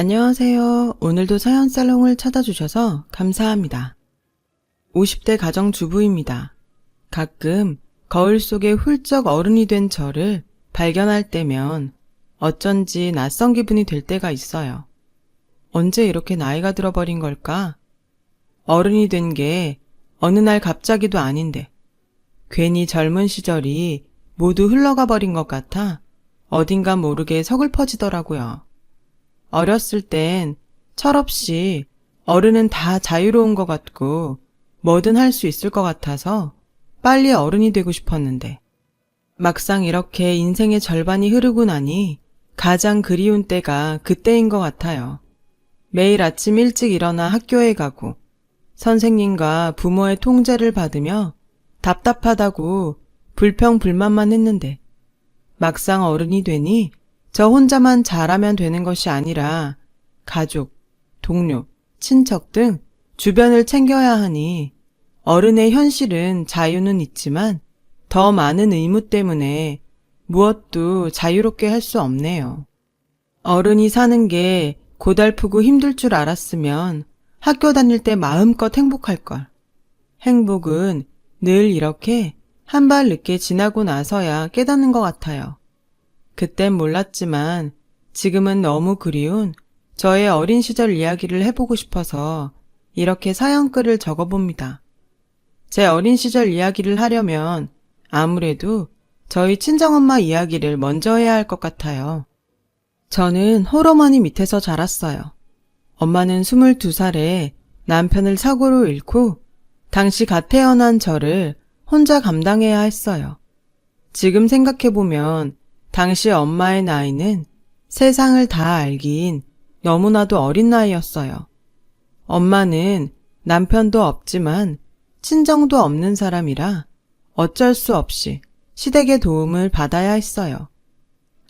안녕하세요. 오늘도 사연살롱을 찾아주셔서 감사합니다. 50대 가정주부입니다. 가끔 거울 속에 훌쩍 어른이 된 저를 발견할 때면 어쩐지 낯선 기분이 들 때가 있어요. 언제 이렇게 나이가 들어버린 걸까? 어른이 된 게 어느 날 갑자기도 아닌데 괜히 젊은 시절이 모두 흘러가 버린 것 같아 어딘가 모르게 서글퍼지더라고요. 어렸을 땐 철없이 어른은 다 자유로운 것 같고 뭐든 할 수 있을 것 같아서 빨리 어른이 되고 싶었는데 막상 이렇게 인생의 절반이 흐르고 나니 가장 그리운 때가 그때인 것 같아요. 매일 아침 일찍 일어나 학교에 가고 선생님과 부모의 통제를 받으며 답답하다고 불평불만만 했는데 막상 어른이 되니 저 혼자만 잘하면 되는 것이 아니라 가족, 동료, 친척 등 주변을 챙겨야 하니 어른의 현실은 자유는 있지만 더 많은 의무 때문에 무엇도 자유롭게 할 수 없네요. 어른이 사는 게 고달프고 힘들 줄 알았으면 학교 다닐 때 마음껏 행복할 걸. 행복은 늘 이렇게 한 발 늦게 지나고 나서야 깨닫는 것 같아요. 그땐 몰랐지만 지금은 너무 그리운 저의 어린 시절 이야기를 해보고 싶어서 이렇게 사연글을 적어봅니다. 제 어린 시절 이야기를 하려면 아무래도 저희 친정엄마 이야기를 먼저 해야 할 것 같아요. 저는 홀어머니 밑에서 자랐어요. 엄마는 22살에 남편을 사고로 잃고 당시 갓 태어난 저를 혼자 감당해야 했어요. 지금 생각해보면 당시 엄마의 나이는 세상을 다 알긴 너무나도 어린 나이였어요. 엄마는 남편도 없지만 친정도 없는 사람이라 어쩔 수 없이 시댁의 도움을 받아야 했어요.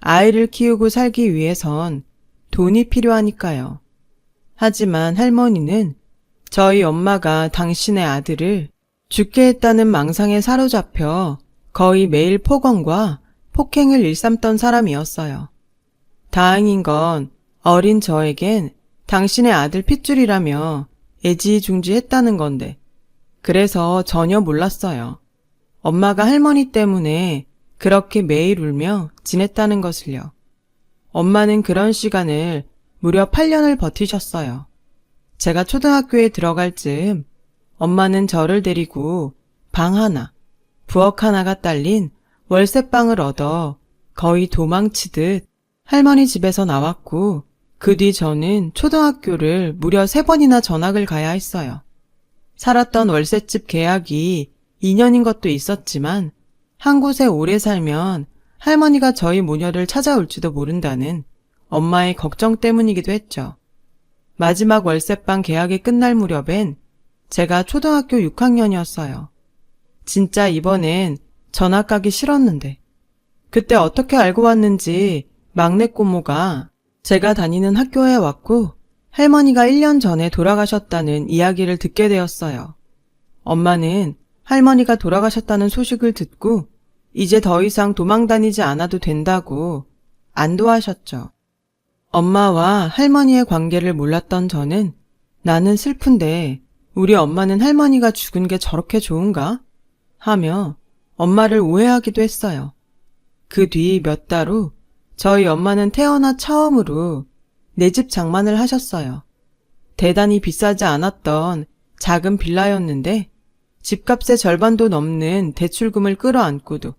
아이를 키우고 살기 위해선 돈이 필요하니까요. 하지만 할머니는 저희 엄마가 당신의 아들을 죽게 했다는 망상에 사로잡혀 거의 매일 폭언과 폭행을 일삼던 사람이었어요. 다행인 건 어린 저에겐 당신의 아들 핏줄이라며 애지중지했다는 건데 그래서 전혀 몰랐어요. 엄마가 할머니 때문에 그렇게 매일 울며 지냈다는 것을요. 엄마는 그런 시간을 무려 8년을 버티셨어요. 제가 초등학교에 들어갈 즈음 엄마는 저를 데리고 방 하나, 부엌 하나가 딸린 월세방을 얻어 거의 도망치듯 할머니 집에서 나왔고 그 뒤 저는 초등학교를 무려 3번이나 전학을 가야 했어요. 살았던 월세집 계약이 2년인 것도 있었지만 한 곳에 오래 살면 할머니가 저희 모녀를 찾아올지도 모른다는 엄마의 걱정 때문이기도 했죠. 마지막 월세방 계약이 끝날 무렵엔 제가 초등학교 6학년이었어요. 진짜 이번엔 전학 가기 싫었는데 그때 어떻게 알고 왔는지 막내 꼬모가 제가 다니는 학교에 왔고 할머니가 1년 전에 돌아가셨다는 이야기를 듣게 되었어요. 엄마는 할머니가 돌아가셨다는 소식을 듣고 이제 더 이상 도망 다니지 않아도 된다고 안도하셨죠. 엄마와 할머니의 관계를 몰랐던 저는 나는 슬픈데 우리 엄마는 할머니가 죽은 게 저렇게 좋은가? 하며 엄마를 오해하기도 했어요. 그 뒤 몇 달 후 저희 엄마는 태어나 처음으로 내 집 장만을 하셨어요. 대단히 비싸지 않았던 작은 빌라였는데 집값의 절반도 넘는 대출금을 끌어안고도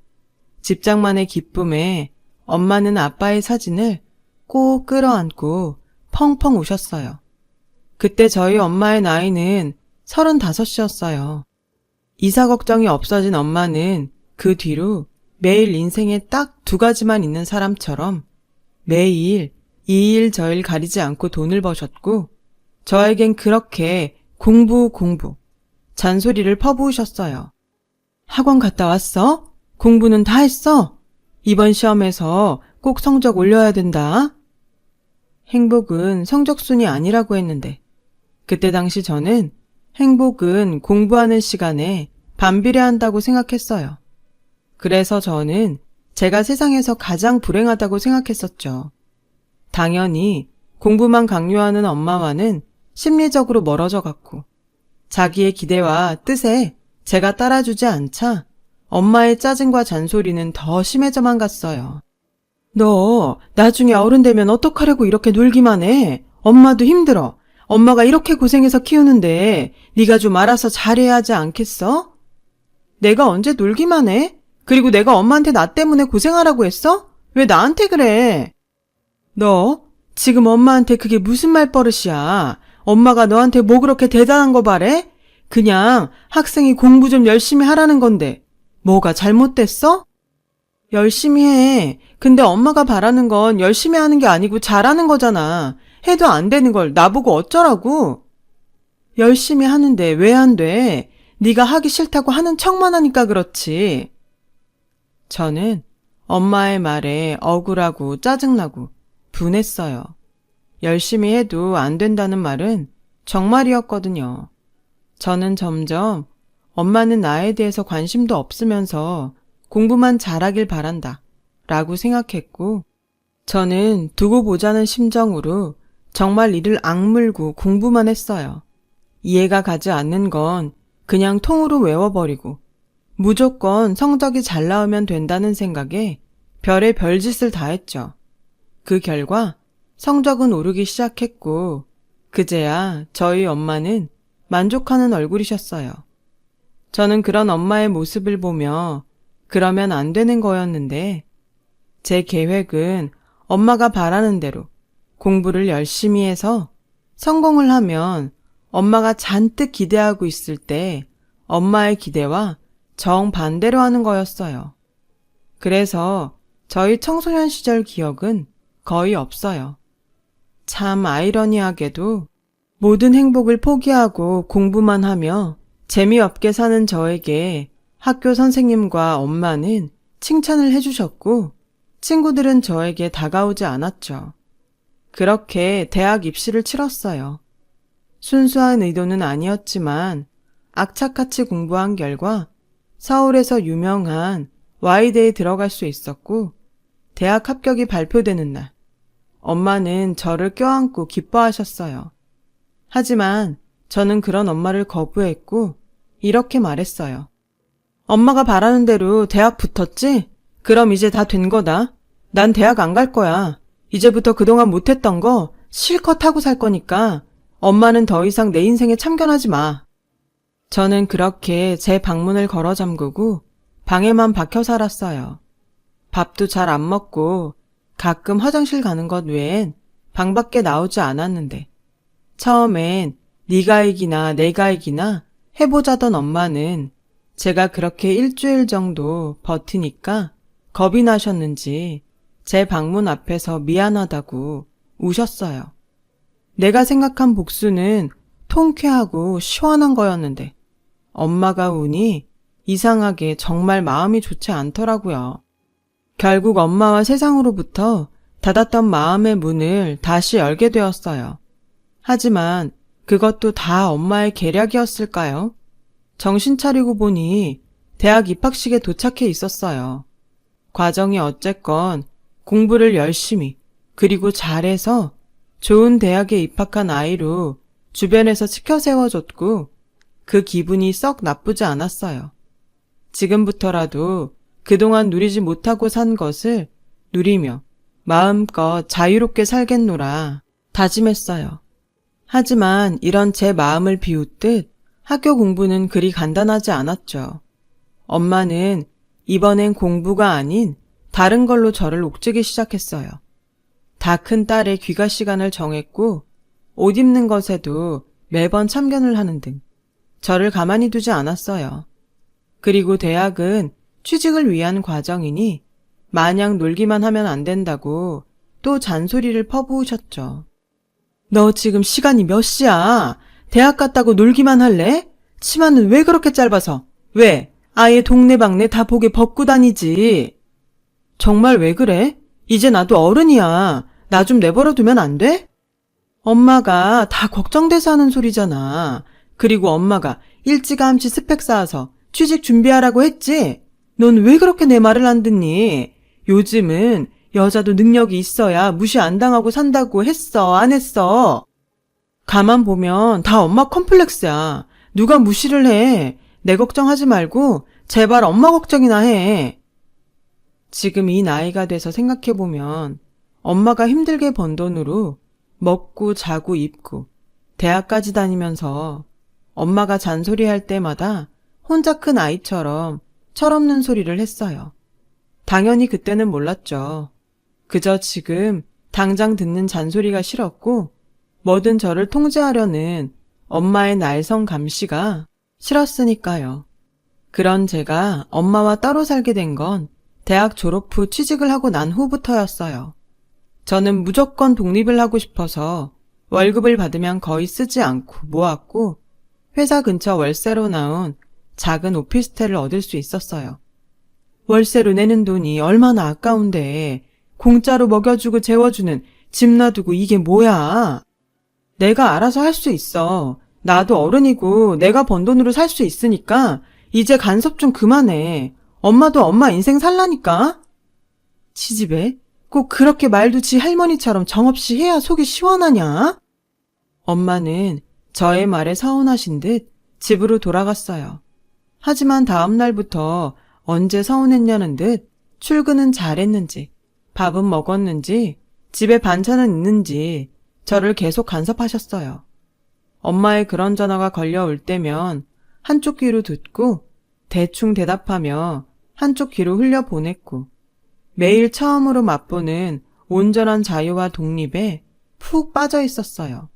집 장만의 기쁨에 엄마는 아빠의 사진을 꼭 끌어안고 펑펑 우셨어요. 그때 저희 엄마의 나이는 35이었어요. 이사 걱정이 없어진 엄마는 그 뒤로 매일 인생에 딱 2가지만 있는 사람처럼 매일 이 일 저 일 가리지 않고 돈을 버셨고 저에겐 그렇게 공부 잔소리를 퍼부으셨어요. 학원 갔다 왔어? 공부는 다 했어? 이번 시험에서 꼭 성적 올려야 된다. 행복은 성적순이 아니라고 했는데 그때 당시 저는 행복은 공부하는 시간에 반비례한다고 생각했어요. 그래서 저는 제가 세상에서 가장 불행하다고 생각했었죠. 당연히 공부만 강요하는 엄마와는 심리적으로 멀어져 갔고, 자기의 기대와 뜻에 제가 따라주지 않자 엄마의 짜증과 잔소리는 더 심해져만 갔어요. 너 나중에 어른 되면 어떡하려고 이렇게 놀기만 해? 엄마도 힘들어. 엄마가 이렇게 고생해서 키우는데 네가 좀 알아서 잘해야 하지 않겠어? 내가 언제 놀기만 해? 그리고 내가 엄마한테 나 때문에 고생하라고 했어? 왜 나한테 그래? 너 지금 엄마한테 그게 무슨 말버릇이야? 엄마가 너한테 뭐 그렇게 대단한 거 바래? 그냥 학생이 공부 좀 열심히 하라는 건데 뭐가 잘못됐어? 열심히 해. 근데 엄마가 바라는 건 열심히 하는 게 아니고 잘하는 거잖아. 해도 안 되는 걸 나보고 어쩌라고? 열심히 하는데 왜 안 돼? 네가 하기 싫다고 하는 척만 하니까 그렇지. 저는 엄마의 말에 억울하고 짜증나고 분했어요. 열심히 해도 안 된다는 말은 정말이었거든요. 저는 점점 엄마는 나에 대해서 관심도 없으면서 공부만 잘하길 바란다 라고 생각했고, 저는 두고 보자는 심정으로 정말 이를 악물고 공부만 했어요. 이해가 가지 않는 건 그냥 통으로 외워버리고 무조건 성적이 잘 나오면 된다는 생각에 별의 별짓을 다 했죠. 그 결과 성적은 오르기 시작했고 그제야 저희 엄마는 만족하는 얼굴이셨어요. 저는 그런 엄마의 모습을 보며 그러면 안 되는 거였는데 제 계획은 엄마가 바라는 대로 공부를 열심히 해서 성공을 하면 엄마가 잔뜩 기대하고 있을 때 엄마의 기대와 정반대로 하는 거였어요. 그래서 저희 청소년 시절 기억은 거의 없어요. 참 아이러니하게도 모든 행복을 포기하고 공부만 하며 재미없게 사는 저에게 학교 선생님과 엄마는 칭찬을 해주셨고 친구들은 저에게 다가오지 않았죠. 그렇게 대학 입시를 치렀어요. 순수한 의도는 아니었지만 악착같이 공부한 결과 서울에서 유명한 Y대에 들어갈 수 있었고 대학 합격이 발표되는 날 엄마는 저를 껴안고 기뻐하셨어요. 하지만 저는 그런 엄마를 거부했고 이렇게 말했어요. 엄마가 바라는 대로 대학 붙었지? 그럼 이제 다 된 거다. 난 대학 안 갈 거야. 이제부터 그동안 못했던 거 실컷 하고 살 거니까 엄마는 더 이상 내 인생에 참견하지 마. 저는 그렇게 제 방문을 걸어 잠그고 방에만 박혀 살았어요. 밥도 잘 안 먹고 가끔 화장실 가는 것 외엔 방 밖에 나오지 않았는데 처음엔 네가 이기나 내가 이기나 해보자던 엄마는 제가 그렇게 일주일 정도 버티니까 겁이 나셨는지 제 방문 앞에서 미안하다고 우셨어요. 내가 생각한 복수는 통쾌하고 시원한 거였는데 엄마가 우니 이상하게 정말 마음이 좋지 않더라고요. 결국 엄마와 세상으로부터 닫았던 마음의 문을 다시 열게 되었어요. 하지만 그것도 다 엄마의 계략이었을까요? 정신 차리고 보니 대학 입학식에 도착해 있었어요. 과정이 어쨌건 공부를 열심히 그리고 잘해서 좋은 대학에 입학한 아이로 주변에서 치켜 세워줬고 그 기분이 썩 나쁘지 않았어요. 지금부터라도 그동안 누리지 못하고 산 것을 누리며 마음껏 자유롭게 살겠노라 다짐했어요. 하지만 이런 제 마음을 비웃듯 학교 공부는 그리 간단하지 않았죠. 엄마는 이번엔 공부가 아닌 다른 걸로 저를 옥죄기 시작했어요. 다 큰 딸의 귀가 시간을 정했고 옷 입는 것에도 매번 참견을 하는 등 저를 가만히 두지 않았어요. 그리고 대학은 취직을 위한 과정이니 마냥 놀기만 하면 안 된다고 또 잔소리를 퍼부으셨죠. 너 지금 시간이 몇 시야? 대학 갔다고 놀기만 할래? 치마는 왜 그렇게 짧아서? 왜? 아예 동네방네 다 보게 벗고 다니지. 정말 왜 그래? 이제 나도 어른이야. 나 좀 내버려 두면 안 돼? 엄마가 다 걱정돼서 하는 소리잖아. 그리고 엄마가 일찌감치 스펙 쌓아서 취직 준비하라고 했지? 넌 왜 그렇게 내 말을 안 듣니? 요즘은 여자도 능력이 있어야 무시 안 당하고 산다고 했어, 안 했어? 가만 보면 다 엄마 컴플렉스야. 누가 무시를 해. 내 걱정하지 말고 제발 엄마 걱정이나 해. 지금 이 나이가 돼서 생각해보면 엄마가 힘들게 번 돈으로 먹고 자고 입고 대학까지 다니면서 엄마가 잔소리할 때마다 혼자 큰 아이처럼 철없는 소리를 했어요. 당연히 그때는 몰랐죠. 그저 지금 당장 듣는 잔소리가 싫었고 뭐든 저를 통제하려는 엄마의 날성 감시가 싫었으니까요. 그런 제가 엄마와 따로 살게 된 건 대학 졸업 후 취직을 하고 난 후부터였어요. 저는 무조건 독립을 하고 싶어서 월급을 받으면 거의 쓰지 않고 모았고 회사 근처 월세로 나온 작은 오피스텔을 얻을 수 있었어요. 월세로 내는 돈이 얼마나 아까운데 공짜로 먹여주고 재워주는 집 놔두고 이게 뭐야. 내가 알아서 할 수 있어. 나도 어른이고 내가 번 돈으로 살 수 있으니까 이제 간섭 좀 그만해. 엄마도 엄마 인생 살라니까. 치집애? 꼭 그렇게 말도 지 할머니처럼 정없이 해야 속이 시원하냐? 엄마는 저의 말에 서운하신 듯 집으로 돌아갔어요. 하지만 다음 날부터 언제 서운했냐는 듯 출근은 잘했는지, 밥은 먹었는지, 집에 반찬은 있는지 저를 계속 간섭하셨어요. 엄마의 그런 전화가 걸려올 때면 한쪽 귀로 듣고 대충 대답하며 한쪽 귀로 흘려보냈고 매일 처음으로 맛보는 온전한 자유와 독립에 푹 빠져 있었어요.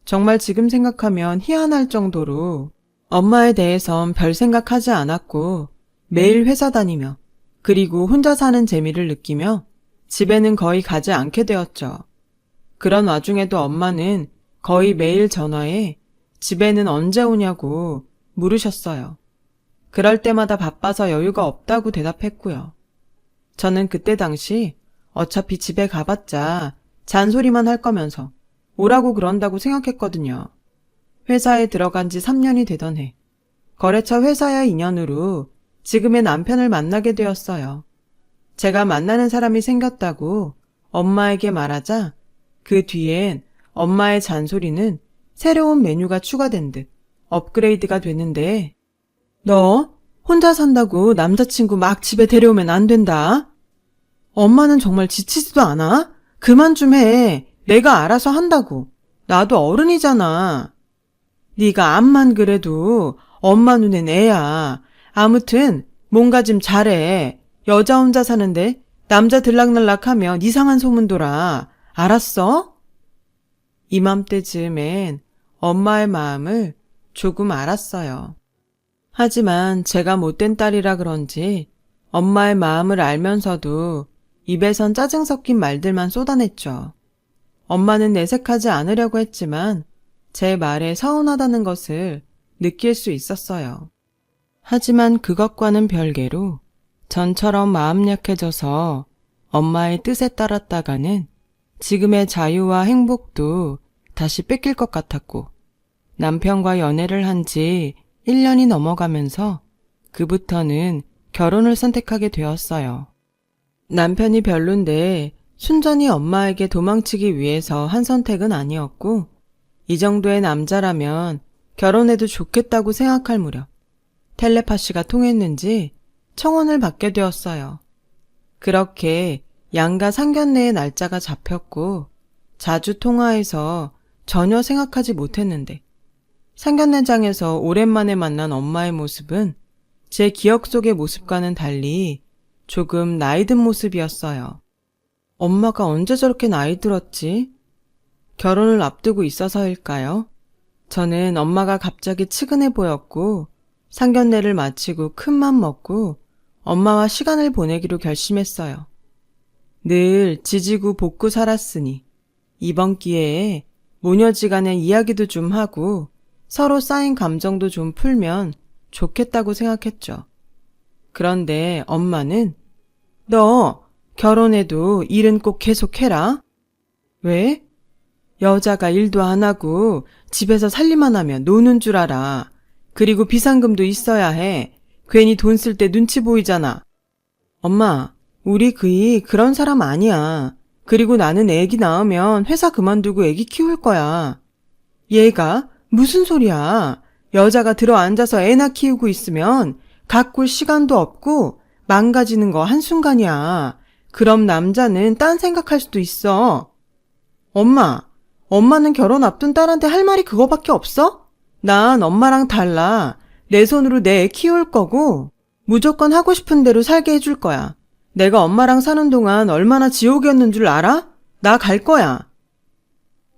정말 지금 생각하면 희한할 정도로 엄마에 대해선 별 생각하지 않았고 매일 회사 다니며 그리고 혼자 사는 재미를 느끼며 집에는 거의 가지 않게 되었죠. 그런 와중에도 엄마는 거의 매일 전화해 집에는 언제 오냐고 물으셨어요. 그럴 때마다 바빠서 여유가 없다고 대답했고요. 저는 그때 당시 어차피 집에 가봤자 잔소리만 할 거면서 오라고 그런다고 생각했거든요. 회사에 들어간 지 3년이 되던 해, 거래처 회사의 인연으로 지금의 남편을 만나게 되었어요. 제가 만나는 사람이 생겼다고 엄마에게 말하자 그 뒤엔 엄마의 잔소리는 새로운 메뉴가 추가된 듯 업그레이드가 되는데 너 혼자 산다고 남자친구 막 집에 데려오면 안 된다. 엄마는 정말 지치지도 않아? 그만 좀 해. 내가 알아서 한다고. 나도 어른이잖아. 네가 암만 그래도 엄마 눈엔 애야. 아무튼 뭔가 좀 잘해. 여자 혼자 사는데 남자 들락날락하면 이상한 소문 돌아. 알았어? 이맘때쯤엔 엄마의 마음을 조금 알았어요. 하지만 제가 못된 딸이라 그런지 엄마의 마음을 알면서도 입에선 짜증 섞인 말들만 쏟아냈죠. 엄마는 내색하지 않으려고 했지만 제 말에 서운하다는 것을 느낄 수 있었어요. 하지만 그것과는 별개로 전처럼 마음 약해져서 엄마의 뜻에 따랐다가는 지금의 자유와 행복도 다시 뺏길 것 같았고 남편과 연애를 한 지 1년이 넘어가면서 그부터는 결혼을 선택하게 되었어요. 남편이 별론데 순전히 엄마에게 도망치기 위해서 한 선택은 아니었고 이 정도의 남자라면 결혼해도 좋겠다고 생각할 무렵 텔레파시가 통했는지 청혼을 받게 되었어요. 그렇게 양가 상견례의 날짜가 잡혔고 자주 통화해서 전혀 생각하지 못했는데 상견례장에서 오랜만에 만난 엄마의 모습은 제 기억 속의 모습과는 달리 조금 나이 든 모습이었어요. 엄마가 언제 저렇게 나이 들었지? 결혼을 앞두고 있어서일까요? 저는 엄마가 갑자기 측은해 보였고 상견례를 마치고 큰맘 먹고 엄마와 시간을 보내기로 결심했어요. 늘 지지고 볶고 살았으니 이번 기회에 모녀지간의 이야기도 좀 하고 서로 쌓인 감정도 좀 풀면 좋겠다고 생각했죠. 그런데 엄마는 너 결혼해도 일은 꼭 계속해라. 왜? 여자가 일도 안 하고 집에서 살림만 하면 노는 줄 알아. 그리고 비상금도 있어야 해. 괜히 돈 쓸 때 눈치 보이잖아. 엄마, 우리 그이 그런 사람 아니야. 그리고 나는 애기 낳으면 회사 그만두고 애기 키울 거야. 얘가 무슨 소리야. 여자가 들어앉아서 애나 키우고 있으면 가꿀 시간도 없고 망가지는 거 한순간이야. 그럼 남자는 딴 생각할 수도 있어. 엄마는 결혼 앞둔 딸한테 할 말이 그거밖에 없어? 난 엄마랑 달라. 내 손으로 내 애 키울 거고 무조건 하고 싶은 대로 살게 해줄 거야. 내가 엄마랑 사는 동안 얼마나 지옥이었는 줄 알아? 나 갈 거야.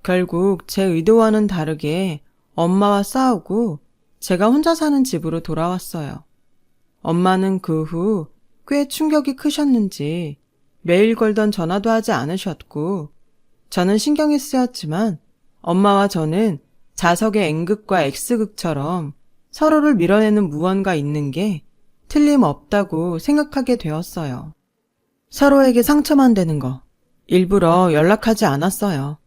결국 제 의도와는 다르게 엄마와 싸우고 제가 혼자 사는 집으로 돌아왔어요. 엄마는 그 후 꽤 충격이 크셨는지 매일 걸던 전화도 하지 않으셨고 저는 신경이 쓰였지만 엄마와 저는 자석의 N극과 X극처럼 서로를 밀어내는 무언가 있는 게 틀림없다고 생각하게 되었어요. 서로에게 상처만 되는 거 일부러 연락하지 않았어요.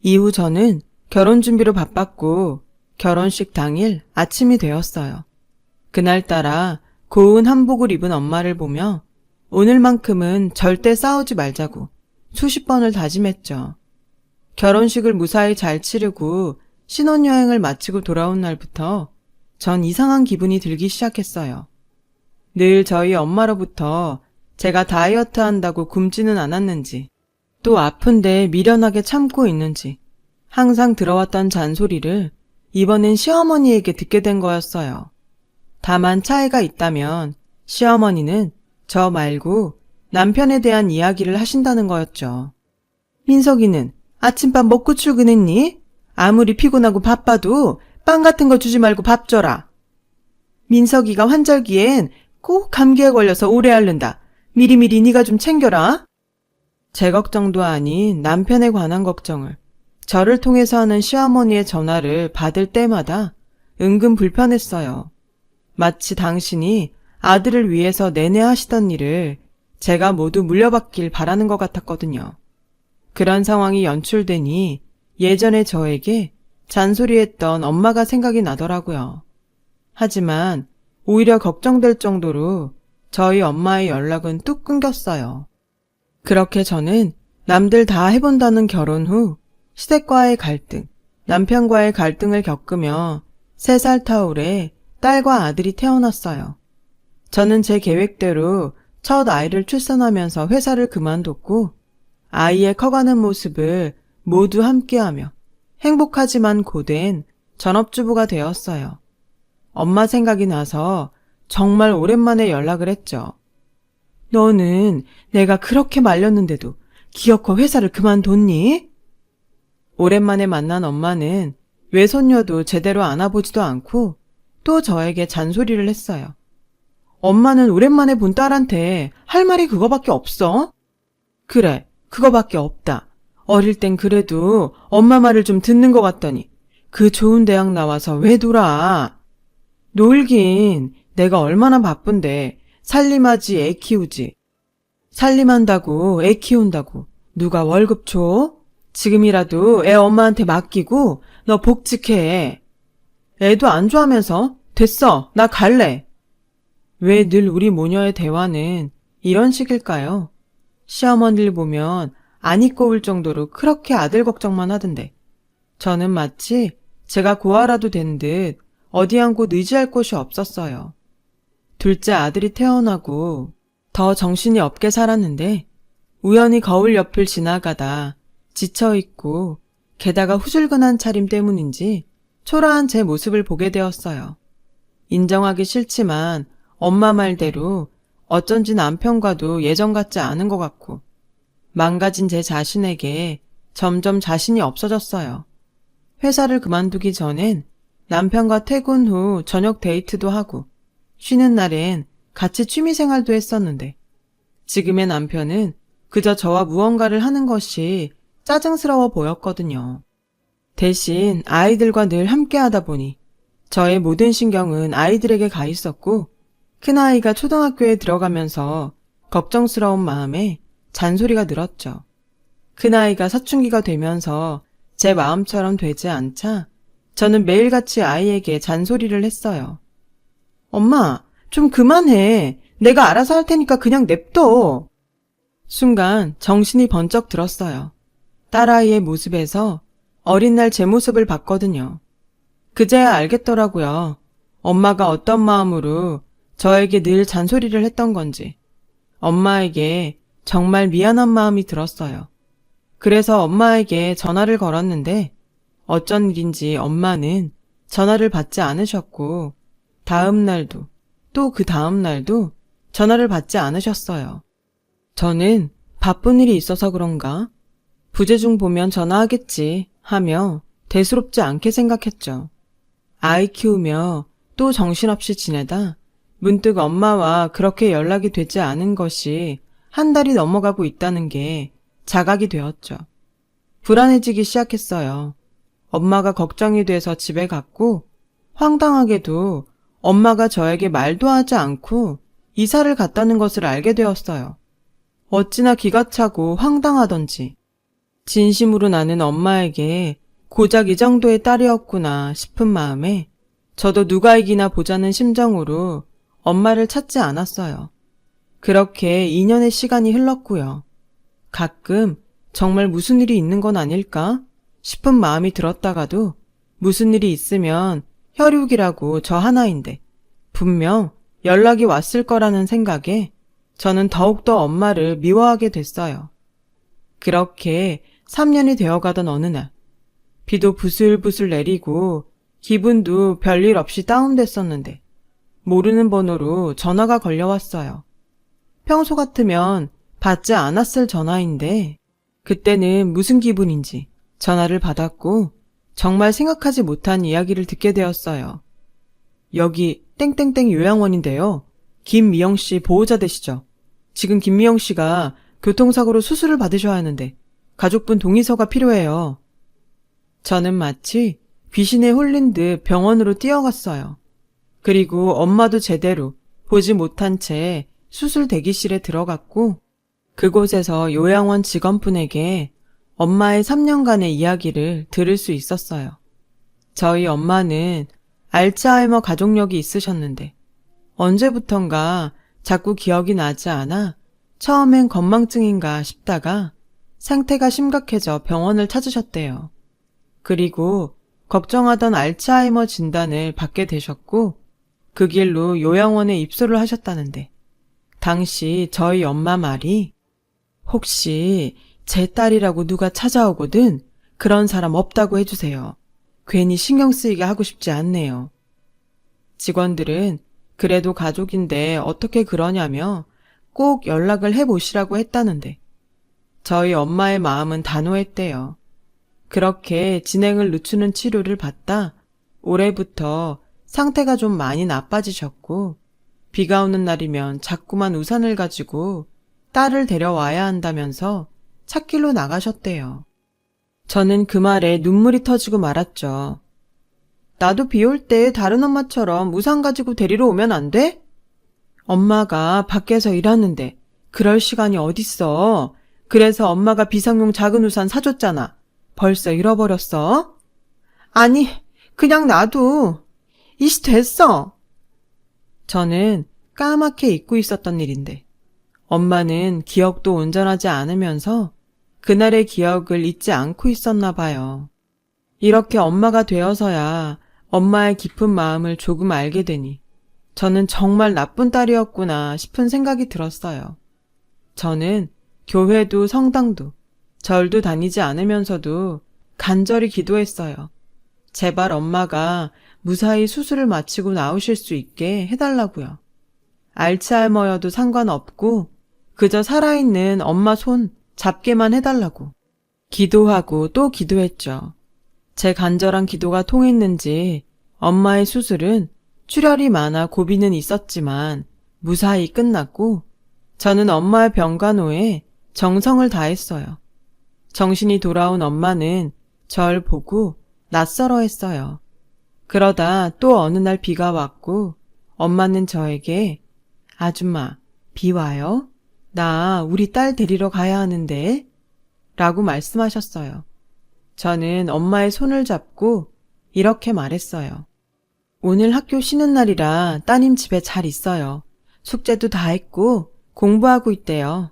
이후 저는 결혼 준비로 바빴고 결혼식 당일 아침이 되었어요. 그날따라 고운 한복을 입은 엄마를 보며 오늘만큼은 절대 싸우지 말자고 수십 번을 다짐했죠. 결혼식을 무사히 잘 치르고 신혼여행을 마치고 돌아온 날부터 전 이상한 기분이 들기 시작했어요. 늘 저희 엄마로부터 제가 다이어트 한다고 굶지는 않았는지 또 아픈데 미련하게 참고 있는지 항상 들어왔던 잔소리를 이번엔 시어머니에게 듣게 된 거였어요. 다만 차이가 있다면 시어머니는 저 말고 남편에 대한 이야기를 하신다는 거였죠. 민석이는 아침밥 먹고 출근했니? 아무리 피곤하고 바빠도 빵 같은 거 주지 말고 밥 줘라. 민석이가 환절기엔 꼭 감기에 걸려서 오래 앓는다. 미리미리 네가 좀 챙겨라. 제 걱정도 아닌 남편에 관한 걱정을 저를 통해서 하는 시어머니의 전화를 받을 때마다 은근 불편했어요. 마치 당신이 아들을 위해서 내내 하시던 일을 제가 모두 물려받길 바라는 것 같았거든요. 그런 상황이 연출되니 예전에 저에게 잔소리했던 엄마가 생각이 나더라고요. 하지만 오히려 걱정될 정도로 저희 엄마의 연락은 뚝 끊겼어요. 그렇게 저는 남들 다 해본다는 결혼 후 시댁과의 갈등, 남편과의 갈등을 겪으며 3살 터울에 딸과 아들이 태어났어요. 저는 제 계획대로 첫 아이를 출산하면서 회사를 그만뒀고 아이의 커가는 모습을 모두 함께하며 행복하지만 고된 전업주부가 되었어요. 엄마 생각이 나서 정말 오랜만에 연락을 했죠. 너는 내가 그렇게 말렸는데도 기어코 회사를 그만뒀니? 오랜만에 만난 엄마는 외손녀도 제대로 안아보지도 않고 또 저에게 잔소리를 했어요. 엄마는 오랜만에 본 딸한테 할 말이 그거밖에 없어? 그래, 그거밖에 없다. 어릴 땐 그래도 엄마 말을 좀 듣는 것 같더니 그 좋은 대학 나와서 왜 놀아? 놀긴 내가 얼마나 바쁜데 살림하지 애 키우지. 살림한다고 애 키운다고 누가 월급 줘? 지금이라도 애 엄마한테 맡기고 너 복직해. 애도 안 좋아하면서 됐어, 나 갈래. 왜 늘 우리 모녀의 대화는 이런 식일까요? 시어머니를 보면 안 입고 울 정도로 그렇게 아들 걱정만 하던데 저는 마치 제가 고아라도 된 듯 어디 한 곳 의지할 곳이 없었어요. 둘째 아들이 태어나고 더 정신이 없게 살았는데 우연히 거울 옆을 지나가다 지쳐있고 게다가 후줄근한 차림 때문인지 초라한 제 모습을 보게 되었어요. 인정하기 싫지만 엄마 말대로 어쩐지 남편과도 예전 같지 않은 것 같고 망가진 제 자신에게 점점 자신이 없어졌어요. 회사를 그만두기 전엔 남편과 퇴근 후 저녁 데이트도 하고 쉬는 날엔 같이 취미생활도 했었는데 지금의 남편은 그저 저와 무언가를 하는 것이 짜증스러워 보였거든요. 대신 아이들과 늘 함께하다 보니 저의 모든 신경은 아이들에게 가 있었고 큰아이가 초등학교에 들어가면서 걱정스러운 마음에 잔소리가 늘었죠. 큰아이가 사춘기가 되면서 제 마음처럼 되지 않자 저는 매일같이 아이에게 잔소리를 했어요. 엄마, 좀 그만해. 내가 알아서 할 테니까 그냥 냅둬. 순간 정신이 번쩍 들었어요. 딸아이의 모습에서 어린 날 제 모습을 봤거든요. 그제야 알겠더라고요. 엄마가 어떤 마음으로 저에게 늘 잔소리를 했던 건지. 엄마에게 정말 미안한 마음이 들었어요. 그래서 엄마에게 전화를 걸었는데 어쩐 일인지 엄마는 전화를 받지 않으셨고 다음 날도 또 그 다음 날도 전화를 받지 않으셨어요. 저는 바쁜 일이 있어서 그런가? 부재중 보면 전화하겠지 하며 대수롭지 않게 생각했죠. 아이 키우며 또 정신없이 지내다 문득 엄마와 그렇게 연락이 되지 않은 것이 한 달이 넘어가고 있다는 게 자각이 되었죠. 불안해지기 시작했어요. 엄마가 걱정이 돼서 집에 갔고 황당하게도 엄마가 저에게 말도 하지 않고 이사를 갔다는 것을 알게 되었어요. 어찌나 기가 차고 황당하던지. 진심으로 나는 엄마에게 고작 이 정도의 딸이었구나 싶은 마음에 저도 누가 이기나 보자는 심정으로 엄마를 찾지 않았어요. 그렇게 2년의 시간이 흘렀고요. 가끔 정말 무슨 일이 있는 건 아닐까 싶은 마음이 들었다가도 무슨 일이 있으면 혈육이라고 저 하나인데 분명 연락이 왔을 거라는 생각에 저는 더욱더 엄마를 미워하게 됐어요. 그렇게 3년이 되어가던 어느 날 비도 부슬부슬 내리고 기분도 별일 없이 다운됐었는데 모르는 번호로 전화가 걸려왔어요. 평소 같으면 받지 않았을 전화인데 그때는 무슨 기분인지 전화를 받았고 정말 생각하지 못한 이야기를 듣게 되었어요. 여기 땡땡땡 요양원인데요. 김미영 씨 보호자 되시죠? 지금 김미영 씨가 교통사고로 수술을 받으셔야 하는데 가족분 동의서가 필요해요. 저는 마치 귀신에 홀린 듯 병원으로 뛰어갔어요. 그리고 엄마도 제대로 보지 못한 채 수술 대기실에 들어갔고 그곳에서 요양원 직원분에게 엄마의 3년간의 이야기를 들을 수 있었어요. 저희 엄마는 알츠하이머 가족력이 있으셨는데 언제부턴가 자꾸 기억이 나지 않아 처음엔 건망증인가 싶다가 상태가 심각해져 병원을 찾으셨대요. 그리고 걱정하던 알츠하이머 진단을 받게 되셨고 그 길로 요양원에 입소를 하셨다는데 당시 저희 엄마 말이 혹시 제 딸이라고 누가 찾아오거든 그런 사람 없다고 해주세요. 괜히 신경 쓰이게 하고 싶지 않네요. 직원들은 그래도 가족인데 어떻게 그러냐며 꼭 연락을 해보시라고 했다는데 저희 엄마의 마음은 단호했대요. 그렇게 진행을 늦추는 치료를 받다 올해부터 상태가 좀 많이 나빠지셨고 비가 오는 날이면 자꾸만 우산을 가지고 딸을 데려와야 한다면서 찻길로 나가셨대요. 저는 그 말에 눈물이 터지고 말았죠. 나도 비 올 때 다른 엄마처럼 우산 가지고 데리러 오면 안 돼? 엄마가 밖에서 일하는데 그럴 시간이 어딨어. 그래서 엄마가 비상용 작은 우산 사줬잖아. 벌써 잃어버렸어? 아니, 그냥 놔둬. 이씨 됐어. 저는 까맣게 잊고 있었던 일인데 엄마는 기억도 온전하지 않으면서 그날의 기억을 잊지 않고 있었나 봐요. 이렇게 엄마가 되어서야 엄마의 깊은 마음을 조금 알게 되니 저는 정말 나쁜 딸이었구나 싶은 생각이 들었어요. 저는 교회도 성당도 절도 다니지 않으면서도 간절히 기도했어요. 제발 엄마가 무사히 수술을 마치고 나오실 수 있게 해달라고요. 알츠하이머여도 상관없고 그저 살아있는 엄마 손 잡게만 해달라고. 기도하고 또 기도했죠. 제 간절한 기도가 통했는지 엄마의 수술은 출혈이 많아 고비는 있었지만 무사히 끝났고 저는 엄마의 병간호에 정성을 다했어요. 정신이 돌아온 엄마는 절 보고 낯설어했어요. 그러다 또 어느 날 비가 왔고 엄마는 저에게 아줌마, 비 와요? 나 우리 딸 데리러 가야 하는데 라고 말씀하셨어요. 저는 엄마의 손을 잡고 이렇게 말했어요. 오늘 학교 쉬는 날이라 따님 집에 잘 있어요. 숙제도 다 했고 공부하고 있대요.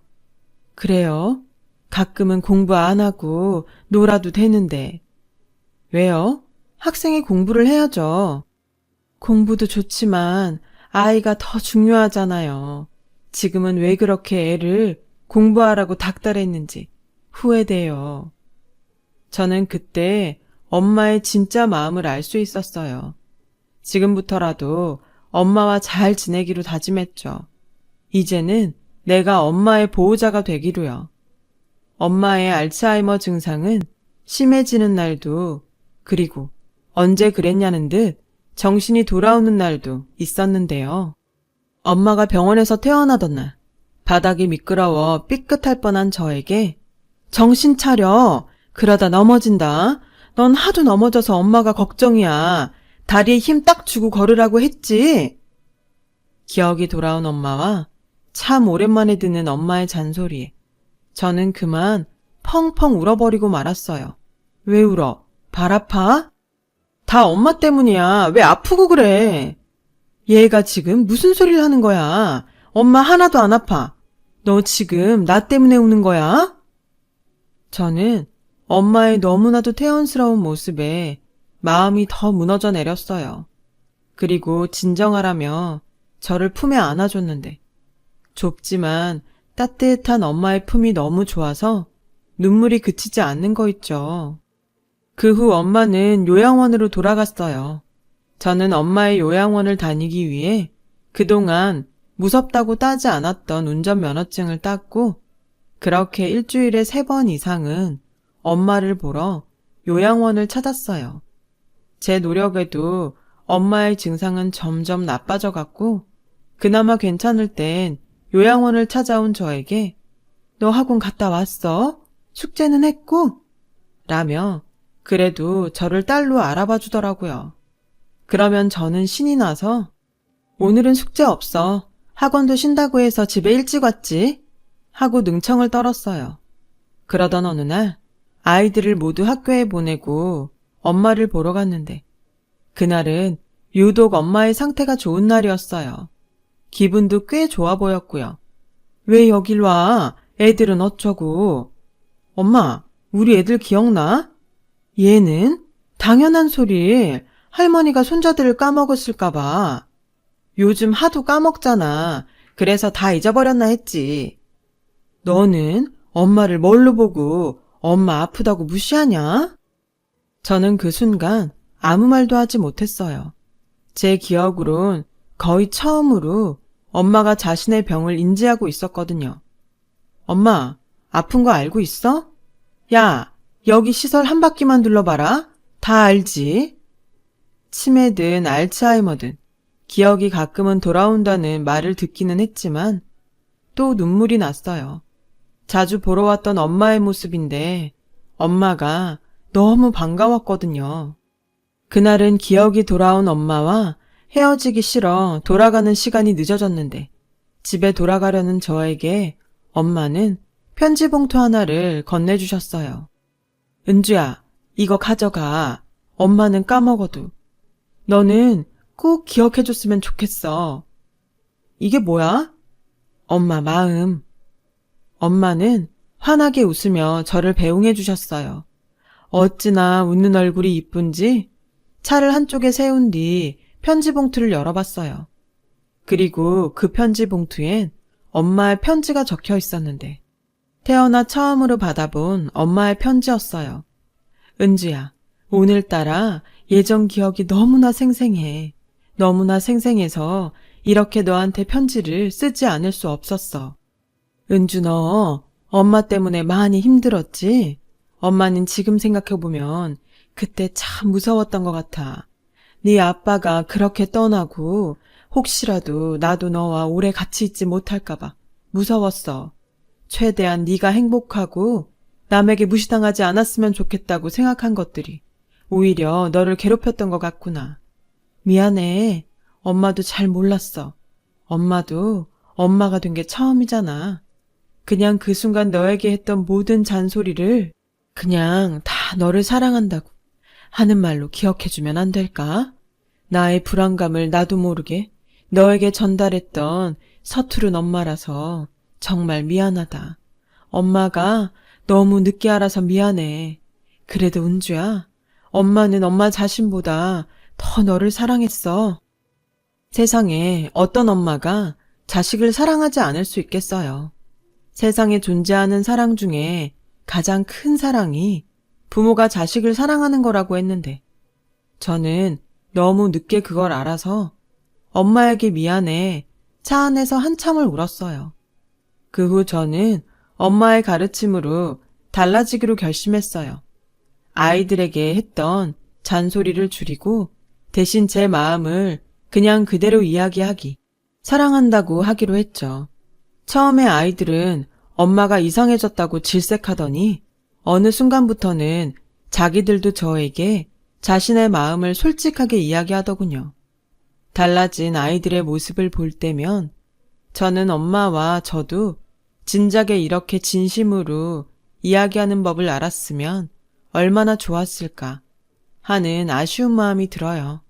그래요? 가끔은 공부 안 하고 놀아도 되는데. 왜요? 학생이 공부를 해야죠. 공부도 좋지만 아이가 더 중요하잖아요. 지금은 왜 그렇게 애를 공부하라고 닥달했는지 후회돼요. 저는 그때 엄마의 진짜 마음을 알 수 있었어요. 지금부터라도 엄마와 잘 지내기로 다짐했죠. 이제는 내가 엄마의 보호자가 되기로요. 엄마의 알츠하이머 증상은 심해지는 날도, 그리고 언제 그랬냐는 듯 정신이 돌아오는 날도 있었는데요. 엄마가 병원에서 퇴원하던 날, 바닥이 미끄러워 삐끗할 뻔한 저에게 정신 차려. 그러다 넘어진다. 넌 하도 넘어져서 엄마가 걱정이야. 다리에 힘 딱 주고 걸으라고 했지. 기억이 돌아온 엄마와 참 오랜만에 듣는 엄마의 잔소리에 저는 그만 펑펑 울어버리고 말았어요. 왜 울어? 발 아파? 다 엄마 때문이야. 왜 아프고 그래? 얘가 지금 무슨 소리를 하는 거야? 엄마 하나도 안 아파. 너 지금 나 때문에 우는 거야? 저는 엄마의 너무나도 태연스러운 모습에 마음이 더 무너져 내렸어요. 그리고 진정하라며 저를 품에 안아줬는데 좁지만 따뜻한 엄마의 품이 너무 좋아서 눈물이 그치지 않는 거 있죠. 그 후 엄마는 요양원으로 돌아갔어요. 저는 엄마의 요양원을 다니기 위해 그동안 무섭다고 따지 않았던 운전면허증을 땄고 그렇게 일주일에 3번 이상은 엄마를 보러 요양원을 찾았어요. 제 노력에도 엄마의 증상은 점점 나빠져 갔고 그나마 괜찮을 땐 요양원을 찾아온 저에게 너 학원 갔다 왔어? 숙제는 했고? 라며 그래도 저를 딸로 알아봐 주더라고요. 그러면 저는 신이 나서 오늘은 숙제 없어. 학원도 쉰다고 해서 집에 일찍 왔지? 하고 능청을 떨었어요. 그러던 어느 날 아이들을 모두 학교에 보내고 엄마를 보러 갔는데 그날은 유독 엄마의 상태가 좋은 날이었어요. 기분도 꽤 좋아 보였고요. 왜 여길 와? 애들은 어쩌고? 엄마, 우리 애들 기억나? 얘는? 당연한 소리. 할머니가 손자들을 까먹었을까봐. 요즘 하도 까먹잖아. 그래서 다 잊어버렸나 했지. 너는 엄마를 뭘로 보고 엄마 아프다고 무시하냐? 저는 그 순간 아무 말도 하지 못했어요. 제 기억으론 거의 처음으로 엄마가 자신의 병을 인지하고 있었거든요. 엄마, 아픈 거 알고 있어? 야, 여기 시설 한 바퀴만 둘러봐라. 다 알지? 치매든 알츠하이머든 기억이 가끔은 돌아온다는 말을 듣기는 했지만 또 눈물이 났어요. 자주 보러 왔던 엄마의 모습인데 엄마가 너무 반가웠거든요. 그날은 기억이 돌아온 엄마와 헤어지기 싫어 돌아가는 시간이 늦어졌는데 집에 돌아가려는 저에게 엄마는 편지 봉투 하나를 건네주셨어요. 은주야, 이거 가져가. 엄마는 까먹어도. 너는 꼭 기억해줬으면 좋겠어. 이게 뭐야? 엄마 마음. 엄마는 환하게 웃으며 저를 배웅해 주셨어요. 어찌나 웃는 얼굴이 이쁜지 차를 한쪽에 세운 뒤 편지 봉투를 열어봤어요. 그리고 그 편지 봉투엔 엄마의 편지가 적혀 있었는데 태어나 처음으로 받아본 엄마의 편지였어요. 은주야, 오늘따라 예전 기억이 너무나 생생해. 너무나 생생해서 이렇게 너한테 편지를 쓰지 않을 수 없었어. 은주 너 엄마 때문에 많이 힘들었지? 엄마는 지금 생각해보면 그때 참 무서웠던 것 같아. 네 아빠가 그렇게 떠나고 혹시라도 나도 너와 오래 같이 있지 못할까봐 무서웠어. 최대한 네가 행복하고 남에게 무시당하지 않았으면 좋겠다고 생각한 것들이 오히려 너를 괴롭혔던 것 같구나. 미안해. 엄마도 잘 몰랐어. 엄마도 엄마가 된 게 처음이잖아. 그냥 그 순간 너에게 했던 모든 잔소리를 그냥 다 너를 사랑한다고 하는 말로 기억해주면 안 될까? 나의 불안감을 나도 모르게 너에게 전달했던 서투른 엄마라서 정말 미안하다. 엄마가 너무 늦게 알아서 미안해. 그래도 은주야, 엄마는 엄마 자신보다 더 너를 사랑했어. 세상에 어떤 엄마가 자식을 사랑하지 않을 수 있겠어요. 세상에 존재하는 사랑 중에 가장 큰 사랑이 부모가 자식을 사랑하는 거라고 했는데, 저는 너무 늦게 그걸 알아서 엄마에게 미안해 차 안에서 한참을 울었어요. 그 후 저는 엄마의 가르침으로 달라지기로 결심했어요. 아이들에게 했던 잔소리를 줄이고 대신 제 마음을 그냥 그대로 이야기하기, 사랑한다고 하기로 했죠. 처음에 아이들은 엄마가 이상해졌다고 질색하더니 어느 순간부터는 자기들도 저에게 자신의 마음을 솔직하게 이야기하더군요. 달라진 아이들의 모습을 볼 때면 저는 엄마와 저도 진작에 이렇게 진심으로 이야기하는 법을 알았으면 얼마나 좋았을까 하는 아쉬운 마음이 들어요.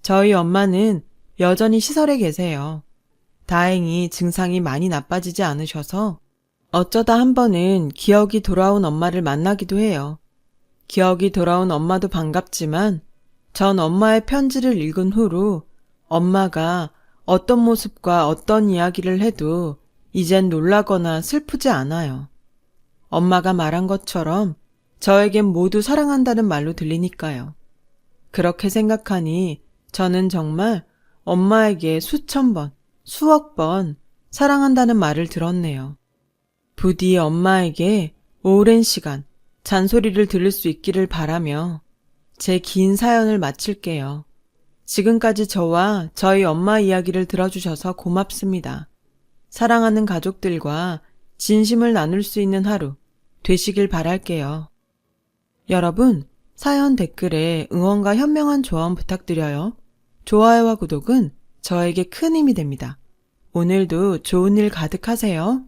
저희 엄마는 여전히 시설에 계세요. 다행히 증상이 많이 나빠지지 않으셔서 어쩌다 한 번은 기억이 돌아온 엄마를 만나기도 해요. 기억이 돌아온 엄마도 반갑지만 전 엄마의 편지를 읽은 후로 엄마가 어떤 모습과 어떤 이야기를 해도 이젠 놀라거나 슬프지 않아요. 엄마가 말한 것처럼 저에겐 모두 사랑한다는 말로 들리니까요. 그렇게 생각하니 저는 정말 엄마에게 수천 번, 수억 번 사랑한다는 말을 들었네요. 부디 엄마에게 오랜 시간 잔소리를 들을 수 있기를 바라며 제 긴 사연을 마칠게요. 지금까지 저와 저희 엄마 이야기를 들어주셔서 고맙습니다. 사랑하는 가족들과 진심을 나눌 수 있는 하루 되시길 바랄게요. 여러분, 사연 댓글에 응원과 현명한 조언 부탁드려요. 좋아요와 구독은 저에게 큰 힘이 됩니다. 오늘도 좋은 일 가득하세요.